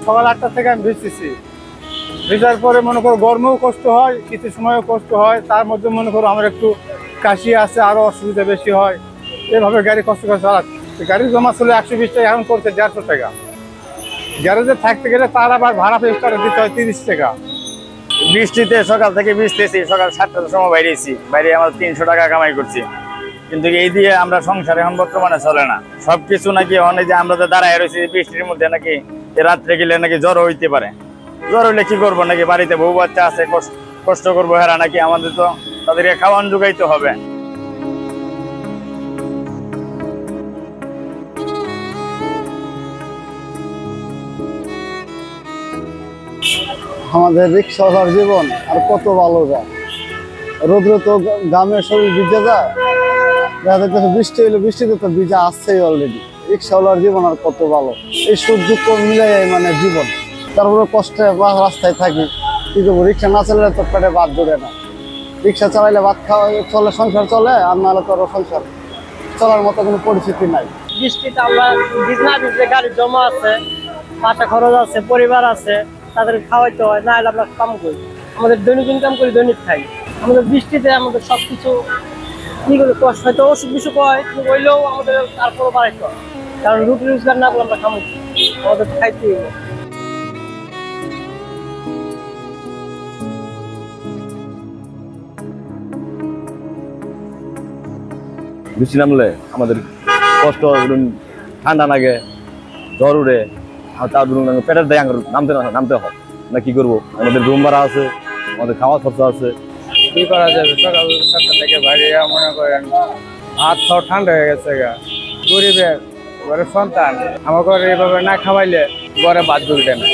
সকাল 8টা থেকে আমি ভিজতেছি। ভিজার পরে মনে করো গরমেও কষ্ট হয়, শীতের সময়ও কষ্ট হয়, তার মধ্যে মনে করো আমার একটু কাশি আছে, আরও অসুবিধা বেশি হয়। এভাবে গাড়ি কষ্ট করে চালাচ্ছে। গাড়ি জমা ছিল 120 টাকা, এখন করছে 150 টাকা। গ্যারেজে থাকতে গেলে তার আবার ভাড়া এক্সট্রা দিতে হয় 30 টাকা। বৃষ্টিতে সকাল থেকে ভিজতেছি, সকাল 7টার সময় বাইরেছি, বাইরে আমার 300 টাকা কামাই করছি, কিন্তু এই দিয়ে আমরা সংসার এখন বর্তমানে চলে না। সবকিছু নাকি অনেক যে আমরা তো দাঁড়ায় রয়েছি বৃষ্টির মধ্যে, নাকি রাত্রে গেলে নাকি জ্বর হইতে পারে। জ্বর হইলে কি করবো, নাকি বাড়িতে বউ বাচ্চা আছে, কষ্ট করবো হেরা, নাকি আমাদের তো তাদেরকে খাওয়ান যোগাইতে হবে। আমাদের রিক্সাওয়ালার জীবন আর কত ভালো যায়। রোদ্র তো গ্রামের শরীর ভিজে যায়, দেখা যাচ্ছে বৃষ্টি হইলে বৃষ্টিতে তো ভিজা আসছেই অলরেডি। রিক্সাওয়ালার জীবন আর কত ভালো, এই সুখ দুঃখ মিলাই মানে জীবন। তারপরে কষ্টে রাস্তায় থাকি, কি করবো, রিক্সা না চালালে তো পেটে ভাত ধরে না। রিক্সা চালাইলে ভাত খাওয়া চলে, সংসার চলে, আর নাহলে তো সংসার চলার মতো কোনো পরিস্থিতি নাই। বৃষ্টিতে আমরা ভিজলে গাড়ি জমা আছে, বাসা খরচ আছে, পরিবার আছে, তাদের খাওয়াইতে হয়, না হলে আমরা কাম করি, আমাদের দৈনিক ইনকাম করি, দৈনিক খাই। আমাদের বৃষ্টিতে আমাদের সবকিছু কি করে কষ্ট হয়তো, অসুখ বিসুখ হয়, হইলেও আমাদের তারপরও বাড়াইতে হয়, কারণ রুটি রোজগার না করলে আমরা খামো, আমাদের খাইতে হবে। বৃষ্টি নামলে আমাদের কষ্ট, ঠান্ডা লাগে, জ্বর উঠে, তার পেটের দায় নামতে হয় না। কি করবো, আমাদের রুম ভাড়া আছে, আমাদের খাওয়া খরচা আছে। কি করা যাবে, সকাল 7টা থেকে বাইরে মনে করেন হাত খাওয়া ঠান্ডা হয়ে গেছে গা। গরিবের ঘরের সন্তান, আমার ঘরে এভাবে না খাওয়াইলে ঘরে বাদ জুড়বে না।